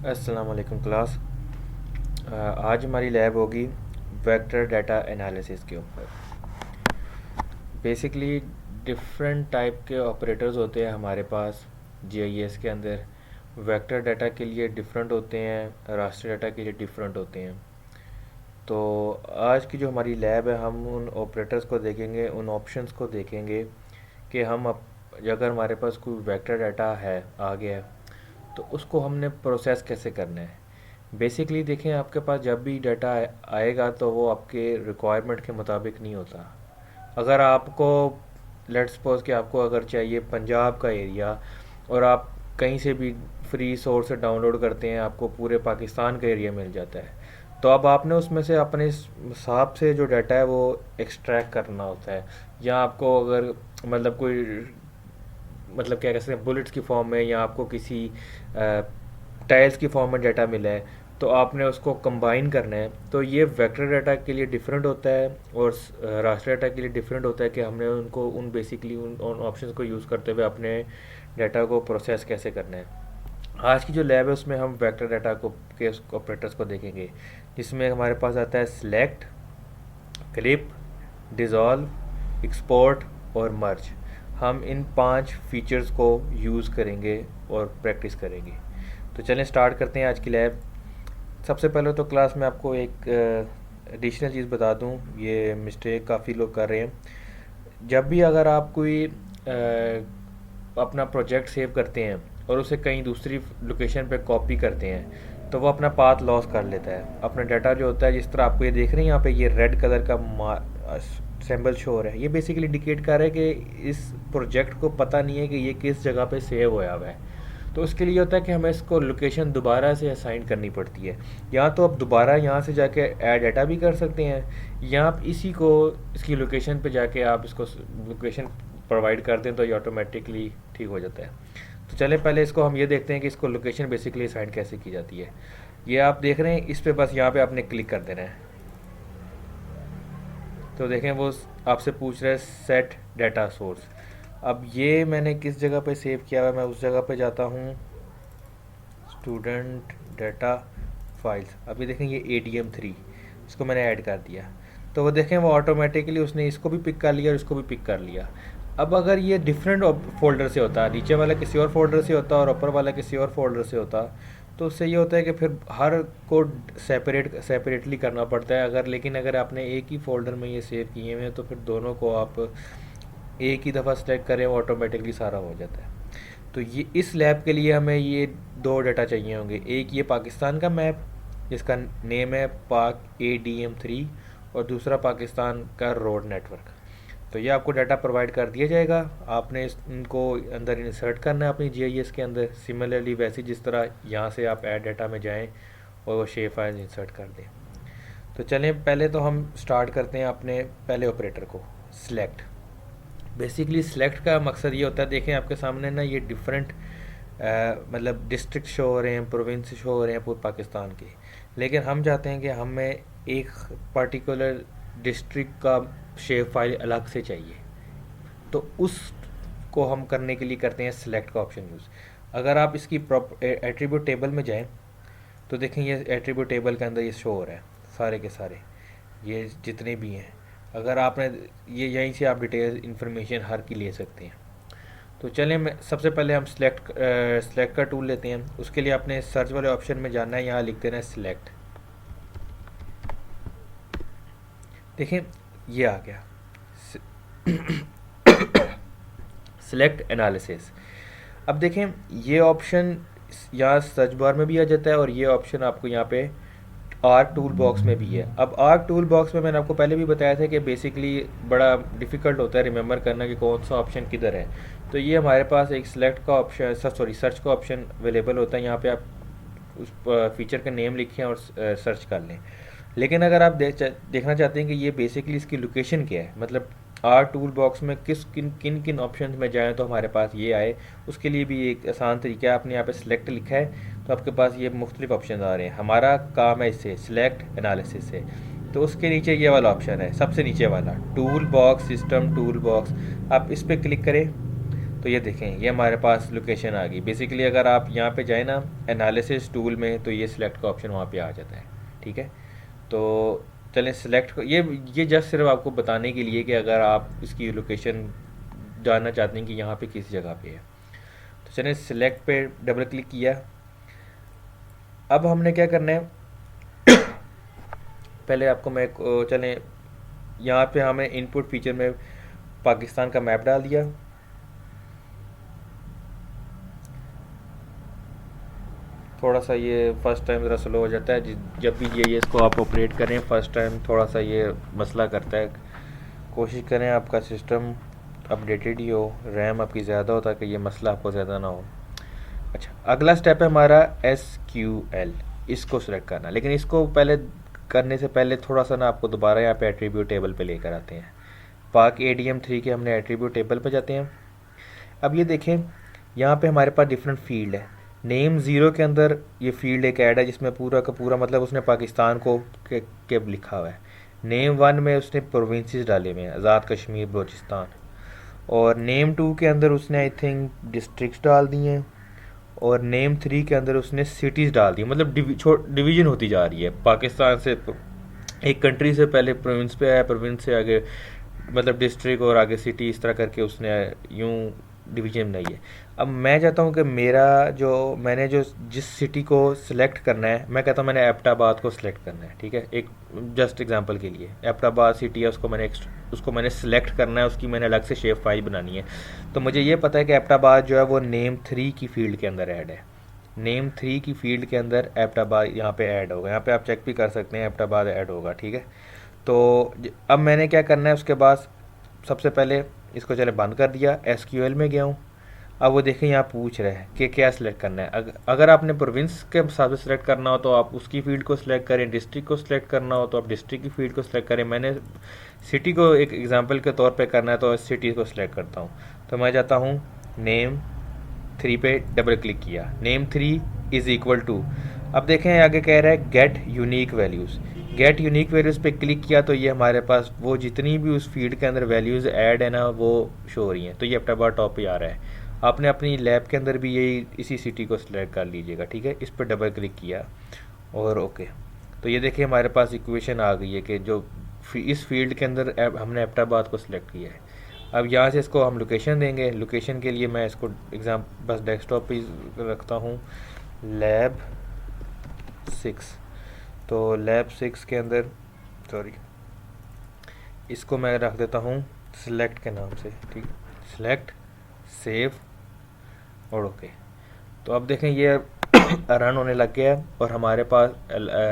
अस्सलाम वालेकुम क्लास। आज हमारी लैब होगी वेक्टर डाटा एनालिसिस के ऊपर। बेसिकली डिफरेंट टाइप के ऑपरेटर्स होते हैं हमारे पास जीआईएस के अंदर। वेक्टर डाटा के लिए डिफरेंट होते हैं, रास्टर डाटा के लिए डिफरेंट होते हैं। तो आज की जो हमारी लैब है, हम उन ऑपरेटर्स को देखेंगे, उन ऑप्शंस को देखेंगे कि अगर हमारे पास कोई वेक्टर डाटा है आ गया तो उसको हमने प्रोसेस कैसे करना है। बेसिकली देखें, आपके पास जब भी डाटा आएगा तो वो आपके रिक्वायरमेंट के मुताबिक नहीं होता। अगर आपको लेट्स सपोज कि आपको अगर चाहिए पंजाब का एरिया और आप कहीं से भी फ्री सोर्स से डाउनलोड करते हैं, आपको पूरे पाकिस्तान का एरिया मिल जाता है। तो अब आपने उसमें से अपने हिसाब से जो डाटा है वो एक्सट्रैक्ट करना होता है। या आपको अगर मतलब कोई मतलब क्या कह सकते हैं बुलेट्स की फॉर्म में, या आपको किसी टाइल्स की फॉर्म में डाटा मिला है तो आपने उसको कंबाइन करना है। तो ये वेक्टर डाटा के लिए डिफरेंट होता है और रास्टर डाटा के लिए डिफरेंट होता है कि हमने उनको उन बेसिकली उन ऑप्शंस को यूज़ करते हुए अपने डाटा को प्रोसेस कैसे करना है। आज की जो लैब है उसमें हम वेक्टर डाटा को के ऑपरेटर्स को देखेंगे, जिसमें हमारे पास आता है सिलेक्ट, क्लिप, डिज़ोल्व, एक्सपोर्ट और मर्ज। हम इन 5 फीचर्स को यूज़ करेंगे और प्रैक्टिस करेंगे। तो चलें स्टार्ट करते हैं आज की लैब। सबसे पहले तो क्लास में आपको एक एडिशनल चीज़ बता दूं, ये मिस्टेक काफ़ी लोग कर रहे हैं। जब भी अगर आप कोई अपना प्रोजेक्ट सेव करते हैं और उसे कहीं दूसरी लोकेशन पे कॉपी करते हैं तो वो अपना पाथ लॉस कर लेता है। अपना डाटा जो होता है, जिस तरह आपको ये देख रहे हैं यहाँ पे ये रेड कलर का सिंबल शो हो रहा है, ये बेसिकली इंडिकेट कर रहा है कि इस प्रोजेक्ट को पता नहीं है कि ये किस जगह पे सेव होया हुआ है। तो उसके लिए होता है कि हमें इसको लोकेशन दोबारा से असाइन करनी पड़ती है। या तो आप दोबारा यहाँ से जाके ऐड डाटा भी कर सकते हैं, या आप इसकी लोकेशन पे जाके आप इसको लोकेशन प्रोवाइड कर दें तो ये ऑटोमेटिकली ठीक हो जाता है। तो चलें पहले इसको हम ये देखते हैं कि इसको लोकेशन बेसिकली असाइन कैसे की जाती है। ये आप देख रहे हैं, इस पर बस यहाँ पर आपने क्लिक कर देना है। तो देखें वो आपसे पूछ रहा है सेट डाटा सोर्स। अब ये मैंने किस जगह पे सेव किया हुआ है, मैं उस जगह पे जाता हूँ, स्टूडेंट डाटा फाइल्स। अभी देखें ये ADM3, इसको मैंने ऐड कर दिया। तो वो देखें वो ऑटोमेटिकली उसने इसको भी पिक कर लिया और इसको भी पिक कर लिया। अब अगर ये डिफरेंट फोल्डर से होता, नीचे वाला किसी और फोल्डर से होता और ऊपर वाला किसी और फोल्डर से होता, तो उससे ये होता है कि फिर हर को सेपरेटली करना पड़ता है। लेकिन अगर आपने एक ही फोल्डर में ये सेव किए हुए हैं तो फिर दोनों को आप एक ही दफ़ा सेलेक्ट करें, वो ऑटोमेटिकली सारा हो जाता है। तो ये इस लैब के लिए हमें ये 2 डाटा चाहिए होंगे। एक ये पाकिस्तान का मैप जिसका नेम है पाक ADM3, और दूसरा पाकिस्तान का रोड नेटवर्क। तो ये आपको डाटा प्रोवाइड कर दिया जाएगा, आपने इनको अंदर इंसर्ट करना है अपनी GIS के अंदर। सिमिलरली वैसे जिस तरह यहाँ से आप ऐड डाटा में जाएँ और वो शेप फाइल इंसर्ट कर दें। तो चलें पहले तो हम स्टार्ट करते हैं अपने पहले ऑपरेटर को, सिलेक्ट। बेसिकली सिलेक्ट का मकसद ये होता है, देखें आपके सामने ना ये डिफरेंट मतलब डिस्ट्रिक्ट शो हो रहे हैं, प्रोविंस शो हो रहे हैं पूरे पाकिस्तान के। लेकिन हम चाहते हैं कि हमें एक पर्टिकुलर डिस्ट्रिक्ट का शेप फाइल अलग से चाहिए, तो उसको हम करने के लिए करते हैं सिलेक्ट का ऑप्शन यूज़। अगर आप इसकी एट्रीब्यूट टेबल में जाएँ तो देखें ये एट्रीब्यूट टेबल के अंदर ये शो हो रहा है सारे के सारे, ये जितने भी हैं। अगर आपने ये यहीं से आप डिटेल इन्फॉर्मेशन हर की ले सकते हैं। तो चलें मैं सबसे पहले हम सिलेक्ट का टूल लेते हैं। उसके लिए आपने सर्च वाले ऑप्शन में जाना है, यहाँ लिख देना है सिलेक्ट। देखें ये आ गया सिलेक्ट एनालिसिस। अब देखें ये ऑप्शन यहाँ सर्च बार में भी आ जाता है और ये ऑप्शन आपको यहाँ पे आर्क टूल बॉक्स में भी है। अब आर्क टूल बॉक्स में मैंने आपको पहले भी बताया था कि बेसिकली बड़ा डिफ़िकल्ट होता है रिमेंबर करना कि कौन सा ऑप्शन किधर है। तो ये हमारे पास एक सिलेक्ट का ऑप्शन सर्च का ऑप्शन अवेलेबल होता है। यहाँ पे आप उस फीचर का नेम लिखें और सर्च कर लें। लेकिन अगर आप देखना चाहते हैं कि ये बेसिकली इसकी लोकेशन क्या है, मतलब आर्क टूल बॉक्स में किन किन ऑप्शन में जाएँ तो हमारे पास ये आए, उसके लिए भी एक आसान तरीका है। आपने यहाँ पे सिलेक्ट लिखा है तो आपके पास ये मुख्तलिफ ऑप्शन आ रहे हैं। हमारा काम है इससे सिलेक्ट एनालिसिस से, तो उसके नीचे ये वाला ऑप्शन है सबसे नीचे वाला tool box, system tool box. आप इस पर क्लिक करें तो ये देखें, ये हमारे पास लोकेशन आ गई। बेसिकली अगर आप यहाँ पे जाए ना एनालिसिस टूल में, तो ये सिलेक्ट का ऑप्शन वहाँ पे आ जाता है। ठीक है, तो चलें सिलेक्ट, ये जस्ट सिर्फ आपको बताने के लिए कि अगर आप इसकी लोकेशन जानना चाहते हैं कि यहाँ पे किस जगह पे है, तो चलें सिलेक्ट पे डबल क्लिक किया। अब हमने क्या करना है, पहले आपको मैं चलें यहाँ पे हमें इनपुट फीचर में पाकिस्तान का मैप डाल दिया। थोड़ा सा ये फर्स्ट टाइम ज़रा स्लो हो जाता है, जब भी ये इसको आप ऑपरेट करें फर्स्ट टाइम थोड़ा सा ये मसला करता है। कोशिश करें आपका सिस्टम अपडेटेड ही हो, रैम आपकी ज़्यादा हो, ताकि ये मसला आपको ज़्यादा ना हो। अच्छा, अगला स्टेप है हमारा SQL, इसको सिलेक्ट करना। लेकिन इसको पहले करने से पहले थोड़ा सा ना आपको दोबारा यहाँ पे एट्रीब्यूट टेबल पे लेकर आते हैं। पाक ADM3 के हमने एट्रीब्यूट टेबल पे जाते हैं। अब ये देखें, यहाँ पे हमारे पास डिफरेंट फील्ड है। नेम 0 के अंदर ये फील्ड एक ऐड है जिसमें पूरा का पूरा मतलब उसने पाकिस्तान को के लिखा हुआ है। नेम 1 में उसने प्रोविंसेस डाले हुए हैं, आज़ाद कश्मीर, बलोचिस्तान। और नेम 2 के अंदर उसने आई थिंक डिस्ट्रिक्ट्स डाल दिए हैं। और नेम 3 के अंदर उसने सिटीज़ डाल दी, मतलब डिवीज़न होती जा रही है। पाकिस्तान से एक कंट्री से पहले प्रोविंस पे आया, प्रोविंस से आगे मतलब डिस्ट्रिक्ट और आगे सिटी, इस तरह करके उसने यूं डिवीजन बनाई है। अब मैं चाहता हूं कि मैंने जो जिस सिटी को सिलेक्ट करना है, मैं कहता हूं मैंने एबटाबाद को सिलेक्ट करना है। ठीक है, एक जस्ट एग्जांपल के लिए एबटाबाद सिटी है, उसको मैंने सिलेक्ट करना है, उसकी मैंने अलग से शेप फाइल बनानी है। तो मुझे ये पता है कि एबटाबाद जो है वो नेम 3 की फील्ड के अंदर ऐड है। नेम 3 की फील्ड के अंदर एबटाबाद यहाँ पे ऐड होगा। यहाँ पे आप चेक भी कर सकते हैं, एबटाबाद ऐड होगा। ठीक है, तो अब मैंने क्या करना है, उसके बाद सबसे पहले इसको चले बंद कर दिया, SQL में गया हूँ। अब वो देखें यहाँ पूछ रहे हैं कि क्या सिलेक्ट करना है। अगर आपने प्रोविंस के हिसाब से सिलेक्ट करना हो तो आप उसकी फील्ड को सिलेक्ट करें, डिस्ट्रिक्ट को सिलेक्ट करना हो तो आप डिस्ट्रिक्ट की फील्ड को सिलेक्ट करें। मैंने सिटी को एक एग्जांपल के तौर पे करना है तो सिटी को सिलेक्ट करता हूँ। तो मैं जाता हूँ नेम 3 पे डबल क्लिक किया, नेम 3 इज़ इक्वल टू, अब देखें आगे कह रहा है get unique values. Get unique values पे क्लिक किया तो ये हमारे पास वो जितनी भी उस फील्ड के अंदर वैल्यूज़ ऐड है ना, वो शो हो रही हैं। तो ये एबटाबाद टॉप पे आ रहा है। आपने अपनी लैब के अंदर भी यही इसी सिटी को सिलेक्ट कर लीजिएगा। ठीक है, इस पर डबल क्लिक किया और ओके। तो ये देखिए हमारे पास इक्वेशन आ गई है कि जो इस फील्ड के अंदर हमने एबटाबाद को सिलेक्ट किया है। अब यहाँ से इसको हम लोकेशन देंगे। लोकेशन के लिए मैं इसको बस डेस्कटॉप पे रखता हूँ, लैब 6। तो लैब 6 के अंदर इसको मैं रख देता हूँ सिलेक्ट के नाम से। ठीक, सिलेक्ट, सेव और ओके। तो अब देखें ये रन होने लग गया है और हमारे पास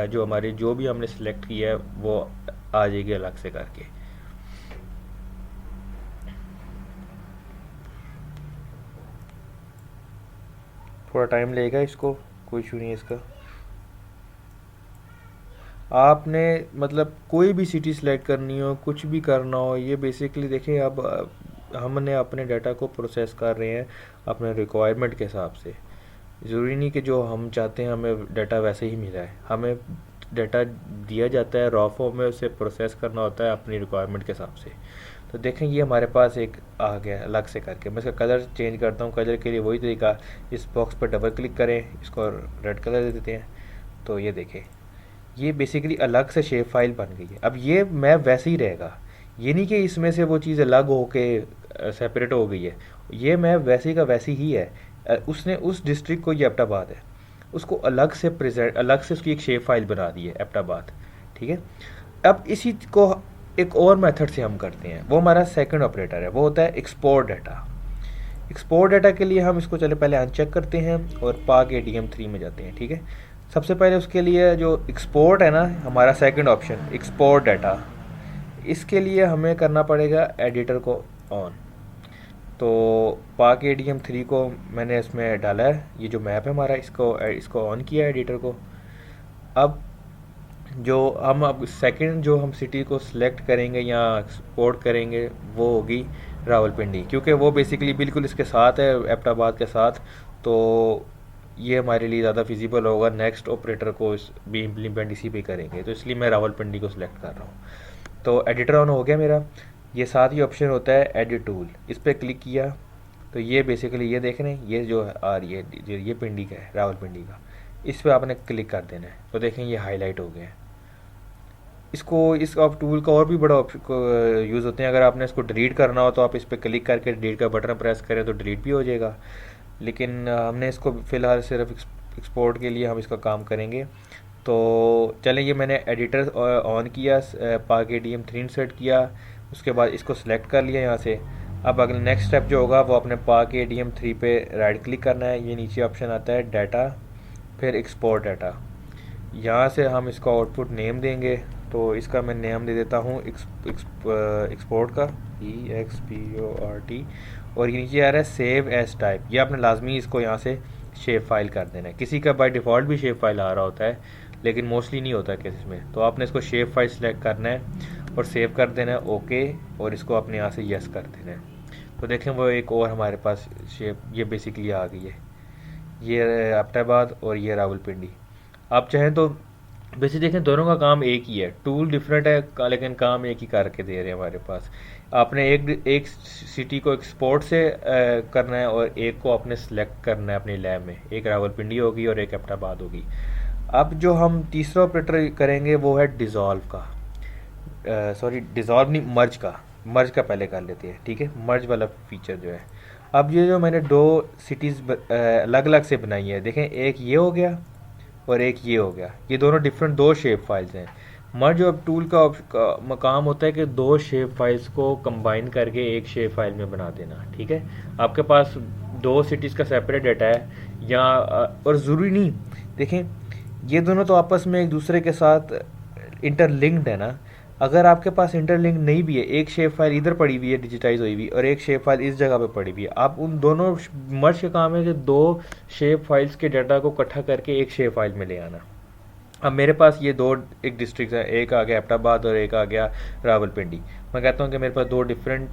जो भी हमने सिलेक्ट किया है वो आ जाएगी अलग से करके। थोड़ा टाइम लगेगा इसको, कोई इशू नहीं है इसका। आपने मतलब कोई भी सिटी सिलेक्ट करनी हो, कुछ भी करना हो, ये बेसिकली देखें अब हमने अपने डाटा को प्रोसेस कर रहे हैं अपने रिक्वायरमेंट के हिसाब से। ज़रूरी नहीं कि जो हम चाहते हैं हमें डाटा वैसे ही मिला है। हमें डाटा दिया जाता है रॉ फॉर्म में, उसे प्रोसेस करना होता है अपनी रिक्वायरमेंट के हिसाब से। तो देखें ये हमारे पास एक आ गया अलग से करके। मैं इसका कलर चेंज करता हूँ। कलर के लिए वही तरीका, इस बॉक्स पर डबल क्लिक करें, इसको रेड कलर दे देते हैं। तो ये देखें ये बेसिकली अलग से शेप फाइल बन गई है। अब ये मैप वैसे ही रहेगा, ये नहीं कि इसमें से वो चीज़ अलग हो के सेपरेट हो गई है। ये मैप वैसे का वैसी ही है। उसने उस डिस्ट्रिक्ट को, ये एबटाबाद है, उसको अलग से उसकी एक शेप फाइल बना दी है एबटाबाद। ठीक है, अब इसी को एक और मेथड से हम करते हैं, वो हमारा सेकंड ऑपरेटर है, वो होता है एक्सपोर्ट डाटा। एक्सपोर्ट डाटा के लिए हम इसको चले पहले अनचेक करते हैं और पाक ADM3 में जाते हैं। ठीक है, सबसे पहले उसके लिए जो एक्सपोर्ट है ना, हमारा सेकंड ऑप्शन एक्सपोर्ट डाटा, इसके लिए हमें करना पड़ेगा एडिटर को ऑन। तो पाक ADM3 को मैंने इसमें डाला है, ये जो मैप है हमारा, इसको ऑन किया एडिटर को। अब जो हम सिटी को सिलेक्ट करेंगे या एक्सपोर्ट करेंगे वो होगी रावलपिंडी, क्योंकि वो बेसिकली बिल्कुल इसके साथ है, एबटाबाद के साथ। तो ये हमारे लिए ज़्यादा फिजिबल होगा, नेक्स्ट ऑपरेटर को भी इम्प्लीमेंट इसी पे करेंगे, तो इसलिए मैं रावलपिंडी को सिलेक्ट कर रहा हूँ। तो एडिटर ऑन हो गया मेरा। ये साथ ही ऑप्शन होता है एडिट टूल, इस पर क्लिक किया तो ये बेसिकली ये देख रहे हैं, ये जो आ रही है जो ये पिंडी का है, रावलपिंडी का, इस पर आपने क्लिक कर देना है। तो देखें ये हाईलाइट हो गया है। इसको इस आप टूल का और भी बड़ा यूज़ होते हैं। अगर आपने इसको डिलीट करना हो तो आप इस पर क्लिक करके डिलीट का बटन प्रेस करें तो डिलीट भी हो जाएगा। लेकिन हमने इसको फ़िलहाल सिर्फ एक्सपोर्ट के लिए हम इसका काम करेंगे। तो चलें, ये मैंने एडिटर ऑन किया, पाक ADM3 इंसर्ट किया, उसके बाद इसको सिलेक्ट कर लिया यहाँ से। अब अगला नेक्स्ट स्टेप जो होगा वो अपने पाक ADM3 पे राइट क्लिक करना है। ये नीचे ऑप्शन आता है डाटा, फिर एक्सपोर्ट डाटा। यहाँ से हम इसका आउटपुट नेम देंगे। तो इसका मैं नेम दे देता हूँ एक्सपोर्ट का, EXPORT। और ये नीचे आ रहा है सेव एज टाइप। ये आपने लाजमी इसको यहाँ से शेप फाइल कर देना है। किसी का बाय डिफ़ॉल्ट भी शेप फाइल आ रहा होता है, लेकिन मोस्टली नहीं होता केसेस में। तो आपने इसको शेप फाइल सेलेक्ट करना है और सेव कर देना है, ओके। और इसको अपने यहाँ से यस कर देना है। तो देखें वो एक और हमारे पास शेप ये बेसिकली आ गई है। ये एबटाबाद और ये रावलपिंडी। आप चाहें तो वैसे देखें दोनों का काम एक ही है, टूल डिफरेंट है लेकिन काम एक ही करके दे रहे हैं हमारे पास। आपने एक सिटी को एक्सपोर्ट से करना है और एक को आपने सेलेक्ट करना है अपनी लैब में। एक रावलपिंडी होगी और एक एबटाबाद होगी। अब जो हम तीसरा ऑपरेटर करेंगे वो है डिज़ोल्व का, सॉरी डिज़ोल्व नहीं, मर्ज का पहले कर लेते हैं, ठीक है। मर्ज वाला फीचर जो है, अब ये जो मैंने दो सिटीज़ अलग अलग से बनाई है, देखें एक ये हो गया और एक ये हो गया। ये दोनों डिफरेंट दो शेप फाइल्स हैं। मर्ज अब टूल का मकाम होता है कि दो शेप फाइल्स को कंबाइन करके एक शेप फाइल में बना देना, ठीक है। आपके पास दो सिटीज़ का सेपरेट डाटा है या और ज़रूरी नहीं, देखें ये दोनों तो आपस में एक दूसरे के साथ इंटरलिंक्ड है ना। अगर आपके पास इंटरलिंक नहीं भी है, एक शेप फाइल इधर पड़ी हुई है डिजिटाइज हुई हुई और एक शेप फाइल इस जगह पे पड़ी हुई है, आप उन दोनों मर्ज का काम है कि दो शेप फाइल्स के डाटा को इकट्ठा करके एक शेप फाइल में ले आना। अब मेरे पास ये दो एक डिस्ट्रिक्ट है, एक आ गया एबटाबाद और एक आ गया रावलपिंडी। मैं कहता हूँ कि मेरे पास दो डिफरेंट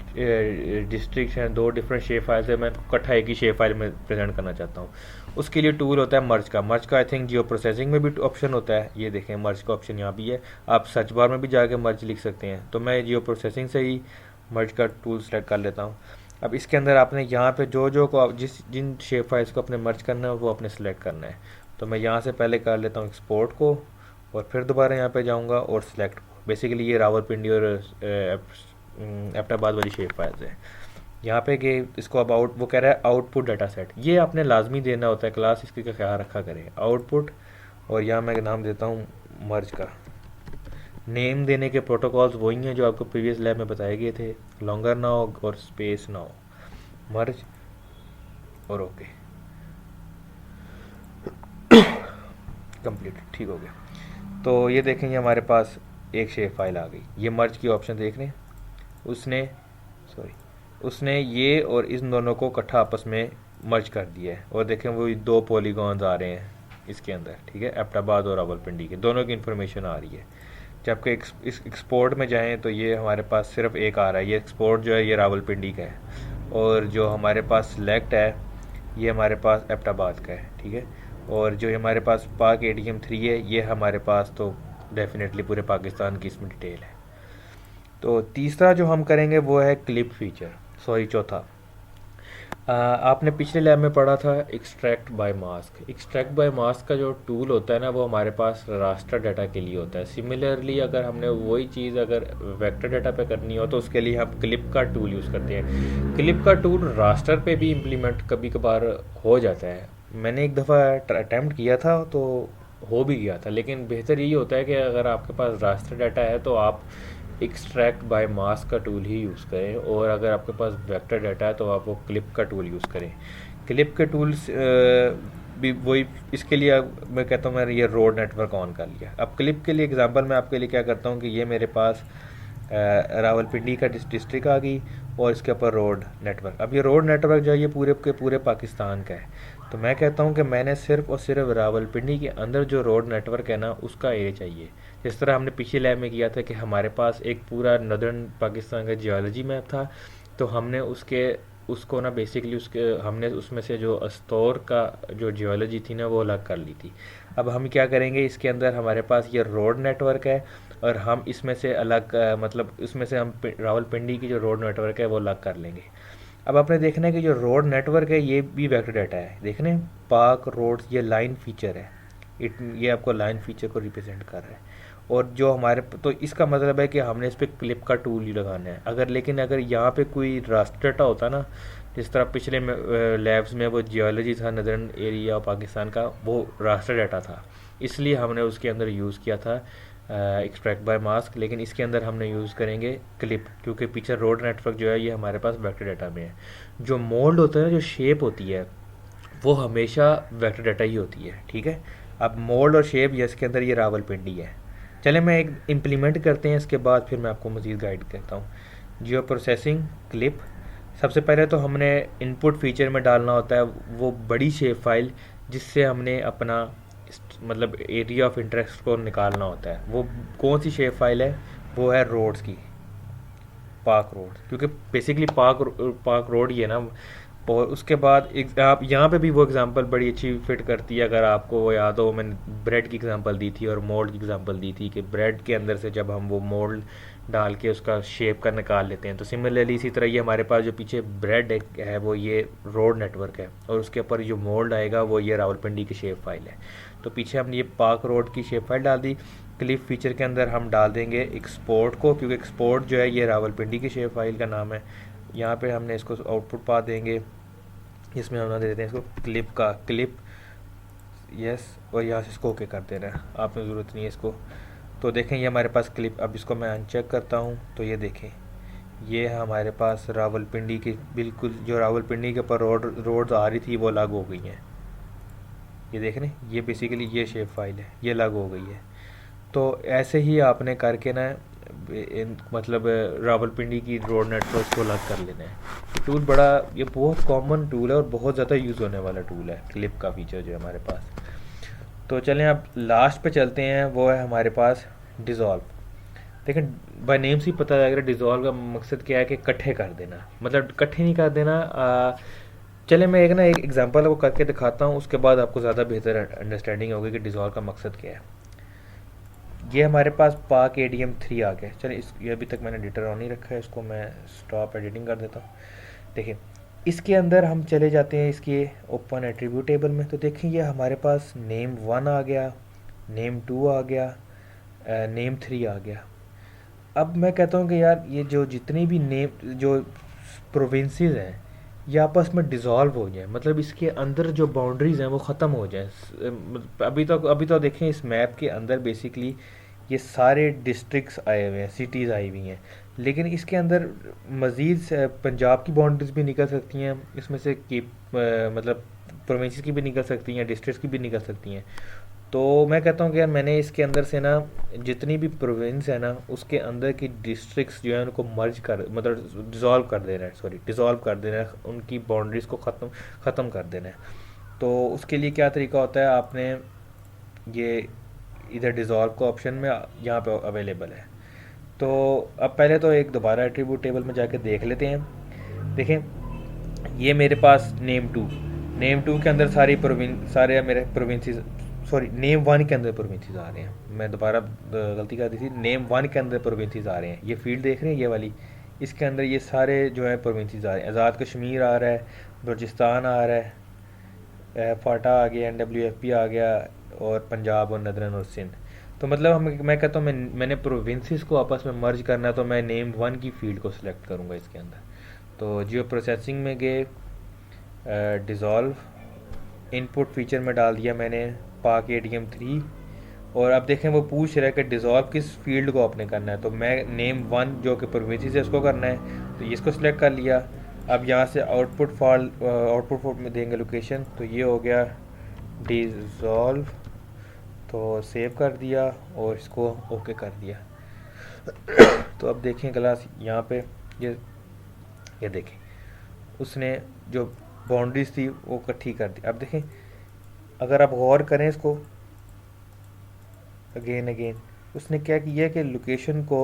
डिस्ट्रिक्ट हैं, दो डिफरेंट शेप फाइल्स है, मैं इकट्ठा एक ही शेप फाइल में प्रेजेंट करना चाहता हूँ। उसके लिए टूल होता है मर्ज का आई थिंक जियो प्रोसेसिंग में भी ऑप्शन होता है। ये देखें मर्ज का ऑप्शन यहाँ भी है, आप सर्च बार में भी जाके मर्ज लिख सकते हैं। तो मैं जियो प्रोसेसिंग से ही मर्ज का टूल सेलेक्ट कर लेता हूँ। अब इसके अंदर आपने यहाँ पे जो को जिन शेप फाइल्स को अपने मर्ज करना है वो अपने सेलेक्ट करना है। तो मैं यहाँ से पहले कर लेता हूँ एक्सपोर्ट को और फिर दोबारा यहाँ पे जाऊँगा और सिलेक्ट को। बेसिकली ये रावलपिंडी और एबटाबाद वाली शेप फाइल्स है। यहाँ पे कि इसको अब वो कह रहा है आउटपुट डाटा सेट, ये आपने लाजमी देना होता है, क्लास इसके का ख्याल रखा करें आउटपुट। और यहाँ मैं नाम देता हूँ मर्ज का। नेम देने के प्रोटोकॉल्स वही हैं जो आपको प्रीवियस लैब में बताए गए थे, लॉन्गर ना हो और स्पेस ना हो, मर्ज और ओके कंप्लीट, ठीक हो गया। तो ये देखेंगे हमारे पास एक शेप फाइल आ गई। ये मर्ज की ऑप्शन देख रहे हैं, उसने ये और इन दोनों को इकट्ठा आपस में मर्ज कर दिया है। और देखें वो दो पॉलीगॉन्स आ रहे हैं इसके अंदर, ठीक है, एबटाबाद और रावलपिंडी के दोनों की इन्फॉर्मेशन आ रही है। जबकि इस एक्सपोर्ट में जाएं तो ये हमारे पास सिर्फ एक आ रहा है, ये एक्सपोर्ट जो है ये रावलपिंडी का है और जो हमारे पास सिलेक्ट है ये हमारे पास एबटाबाद का है, ठीक है। और जो हमारे पास पाक ADM3 है ये हमारे पास तो डेफिनेटली पूरे पाकिस्तान की इसमें डिटेल है। तो तीसरा जो हम करेंगे वो है क्लिप फीचर, चौथा आपने पिछले लैब में पढ़ा था extract by mask. Extract by mask का जो टूल होता है ना वो हमारे पास रास्टर डाटा के लिए होता है। सिमिलरली अगर हमने वही चीज़ अगर वेक्टर डाटा पे करनी हो तो उसके लिए हम क्लिप का टूल यूज़ करते हैं। क्लिप का टूल रास्टर पे भी इम्प्लीमेंट कभी कभार हो जाता है। मैंने एक दफ़ा अटैम्प्ट किया था तो हो भी गया था, लेकिन बेहतर यही होता है कि अगर आपके पास रास्टर डाटा है तो आप एक्सट्रैक्ट बाय मास्क का टूल ही यूज़ करें, और अगर आपके पास वेक्टर डाटा है तो आप वो क्लिप का टूल यूज़ करें। क्लिप के टूल्स भी वही, इसके लिए मैं कहता हूँ मैंने ये रोड नेटवर्क ऑन कर लिया। अब क्लिप के लिए एग्जांपल मैं आपके लिए क्या करता हूँ कि ये मेरे पास रावलपिंडी का डिस्ट्रिक्ट आ गई और इसके ऊपर रोड नेटवर्क। अब ये रोड नेटवर्क जो है ये पूरे के पूरे पाकिस्तान का है। तो मैं कहता हूँ कि मैंने सिर्फ और सिर्फ रावलपिंडी के अंदर जो रोड नेटवर्क है ना उसका एरिया चाहिए। जिस तरह हमने पिछले लैब में किया था कि हमारे पास एक पूरा नदर्न पाकिस्तान का जियोलॉजी मैप था, तो हमने उसको ना बेसिकली हमने उसमें से जो अस्तौर का जो जियोलॉजी थी ना वो अलग कर ली थी। अब हम क्या करेंगे, इसके अंदर हमारे पास ये रोड नेटवर्क है और हम इसमें से अलग मतलब इसमें से हम रावलपिंडी की जो रोड नेटवर्क है वो अलग कर लेंगे। अब आपने देखना है कि जो रोड नेटवर्क है ये भी वेक्टर डाटा है, देख रहे हैं पार्क रोड, ये लाइन फीचर है, ये आपको लाइन फीचर को रिप्रेजेंट कर रहा है। और जो हमारे तो इसका मतलब है कि हमने इस पर क्लिप का टूल ही लगाना है। लेकिन अगर यहाँ पे कोई रास्टर डाटा होता ना, जिस तरह पिछले लैब्स में वो जियोलॉजी था नदर्न एरिया पाकिस्तान का, वो रास्टर डाटा था, इसलिए हमने उसके अंदर यूज़ किया था एक्सट्रैक्ट बाय मास्क। लेकिन इसके अंदर हमने यूज़ करेंगे क्लिप, क्योंकि पीछे रोड नेटवर्क जो है ये हमारे पास वेक्टर डाटा में है। जो मोल्ड होता है, जो शेप होती है, वो हमेशा वेक्टर डाटा ही होती है, ठीक है। अब मोल्ड और शेप ये इसके अंदर ये रावलपिंडी है। चले मैं एक इम्प्लीमेंट करते हैं, इसके बाद फिर मैं आपको मज़ीद गाइड करता हूँ। जियो प्रोसेसिंग क्लिप, सबसे पहले तो हमने इनपुट फीचर में डालना होता है वो बड़ी शेप फाइल, जिससे हमने अपना मतलब एरिया ऑफ इंटरेस्ट को निकालना होता है। वो कौन सी शेप फाइल है? वो है रोड्स की, पार्क रोड, क्योंकि बेसिकली पार्क रोड ही है ना। और उसके बाद आप यहाँ पे भी वो एग्जांपल बड़ी अच्छी फिट करती है। अगर आपको वो याद हो, मैंने ब्रेड की एग्जांपल दी थी और मोल्ड की एग्जांपल दी थी कि ब्रेड के अंदर से जब हम वो मोल्ड डाल के उसका शेप का निकाल लेते हैं, तो सिमिलरली इसी तरह ये हमारे पास जो पीछे ब्रेड है वो ये रोड नेटवर्क है, और उसके ऊपर जो मोल्ड आएगा वो ये रावलपिंडी की शेप फाइल है। तो पीछे हमने ये पार्क रोड की शेप फाइल डाल दी। क्लिप फीचर के अंदर हम डाल देंगे एक्सपोर्ट को, क्योंकि एक्सपोर्ट जो है ये रावलपिंडी की शेप फाइल का नाम है। यहाँ पे हमने इसको आउटपुट पा देंगे, इसमें हम दे देते हैं इसको क्लिप का क्लिप, यस, और यहाँ से इसको ओके कर देना है, आपने ज़रूरत नहीं है इसको। तो देखें ये हमारे पास क्लिप, अब इसको मैं अनचेक करता हूँ तो ये देखें ये हमारे पास रावलपिंडी की बिल्कुल जो रावलपिंडी के ऊपर रोड आ रही थी वो लागू हो गई हैं। ये देख रहे हैं, ये बेसिकली ये शेप फाइल है, ये लागू हो गई है। तो ऐसे ही आपने करके ना मतलब रावलपिंडी की रोड नेटवर्क को अलग कर लेना है। टूल बड़ा, ये बहुत कॉमन टूल है और बहुत ज़्यादा यूज़ होने वाला टूल है क्लिप का फीचर जो है हमारे पास। तो चलें अब लास्ट पे चलते हैं, वो है हमारे पास डिज़ोल्व। देखें बाय नेम से ही पता लग रहा है डिज़ोल्व का मकसद क्या है कि इकट्ठे कर देना, मतलब इकट्ठे नहीं कर देना। चले मैं एक एग्जांपल वो करके दिखाता हूँ, उसके बाद आपको ज़्यादा बेहतर अंडरस्टैंडिंग होगी कि डिज़ोल्व का मकसद क्या है। ये हमारे पास पाक ADM 3 आ गया। चलिए ये अभी तक मैंने एडिटर ऑन नहीं रखा है, इसको मैं स्टॉप एडिटिंग कर देता हूँ। देखिए इसके अंदर हम चले जाते हैं इसके ओपन एट्रीब्यूट टेबल में, तो देखें ये हमारे पास नेम 1 आ गया, नेम 2 आ गया, नेम 3 आ गया। अब मैं कहता हूँ कि यार ये जो जितनी भी नेम जो प्रोविंसेस हैं ये आपस में डिज़ोल्व हो जाए, मतलब इसके अंदर जो बाउंड्रीज़ हैं वो ख़त्म हो जाएं। अभी तो देखें इस मैप के अंदर बेसिकली ये सारे डिस्ट्रिक्ट्स आए हुए हैं, सिटीज़ आई हुई हैं, लेकिन इसके अंदर मज़ीद पंजाब की बाउंड्रीज भी निकल सकती हैं, इसमें से की मतलब प्रोविंस की भी निकल सकती हैं, डिस्ट्रिक्ट की भी निकल सकती हैं। तो मैं कहता हूँ कि यार मैंने इसके अंदर से ना जितनी भी प्रोविंस है ना उसके अंदर की डिस्ट्रिक्ट्स जो है उनको मर्ज कर मतलब डिज़ोल्व कर देना है, डिज़ोल्व कर देना है, उनकी बाउंड्रीज़ को ख़त्म कर देना है। तो उसके लिए क्या तरीका होता है, आपने ये इधर डिज़ोल्व का ऑप्शन में यहाँ पे अवेलेबल है। तो अब पहले तो एक दोबारा एट्रीब्यूट टेबल में जाके देख लेते हैं। देखें ये मेरे पास नेम टू के अंदर सारे मेरे प्रोविंसेस, सॉरी नेम 1 के अंदर प्रोविंसेस आ रहे हैं, मैं दोबारा गलती कर दी थी, नेम 1 के अंदर प्रोविंसेस आ रहे हैं। ये फील्ड देख रहे हैं ये वाली, इसके अंदर ये सारे जो है प्रोविंसेस आ रहे हैं। आज़ाद कश्मीर आ रहा है, बलूचिस्तान आ रहा है, फाटा आ गया, NWFP आ गया, और पंजाब और नदरन और सिंध। तो मतलब मैं कहता हूँ मैंने प्रोविंसेस को आपस में मर्ज करना है, तो मैं नेम 1 की फील्ड को सिलेक्ट करूँगा इसके अंदर। तो जियो प्रोसेसिंग में गए, डिज़ोल्व, इनपुट फीचर में डाल दिया मैंने पाक ADM 3, और अब देखें वो पूछ रहा है कि डिज़ोल्व किस फील्ड को आपने करना है, तो मैं नेम 1 जो कि प्रोविंसेस है उसको करना है, तो इसको सिलेक्ट कर लिया। अब यहाँ से आउटपुट में देंगे लोकेशन, तो ये हो गया डिज़ोल्व, तो सेव कर दिया और इसको ओके कर दिया। तो अब देखें क्लास यहाँ पे ये देखें उसने जो बाउंड्रीज थी वो इकट्ठी कर दी। अब देखें अगर आप गौर करें इसको अगेन उसने क्या किया कि लोकेशन को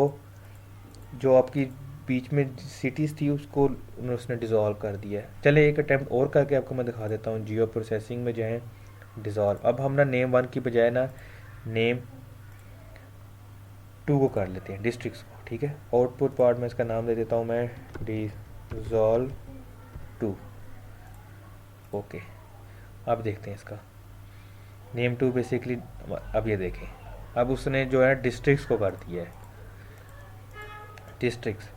जो आपकी बीच में सिटीज़ थी उसको उसने डिज़ोल्व कर दिया है। चले एक अटैम्प्ट और करके आपको मैं दिखा देता हूँ। जियो प्रोसेसिंग में जाएँ, डिज़ोल्व, अब हम ना नेम 1 की बजाय ना नेम 2 को कर लेते हैं, डिस्ट्रिक्ट्स को, ठीक है। आउटपुट पार्ट में इसका नाम दे देता हूँ मैं डिज़ोल्व टू। ओके, अब देखते हैं इसका नेम टू बेसिकली। अब ये देखें, अब उसने जो है डिस्ट्रिक्ट्स को कर दिया है। डिस्ट्रिक्ट्स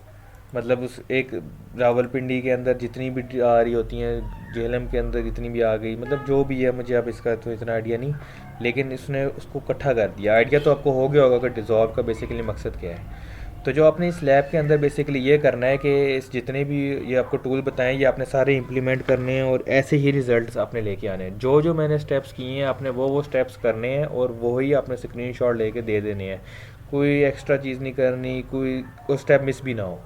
मतलब उस एक रावलपिंडी के अंदर जितनी भी आ रही होती हैं, झेलम के अंदर जितनी भी आ गई, मतलब जो भी है, मुझे अब इसका तो इतना आइडिया नहीं, लेकिन इसने उसको इकट्ठा कर दिया। आइडिया तो आपको हो गया होगा कि डिज़ोल्व का बेसिकली मकसद क्या है। तो जो आपने इस लैब के अंदर बेसिकली ये करना है कि इस जितने भी ये आपको टूल बताएं, ये आपने सारे इंप्लीमेंट करने हैं और ऐसे ही रिजल्ट्स आपने लेके आने हैं। जो जो मैंने स्टेप्स किए हैं आपने वो स्टेप्स करने हैं और वही आपने स्क्रीनशॉट लेके दे देने हैं। कोई एक्स्ट्रा चीज़ नहीं करनी, कोई स्टेप मिस भी ना हो।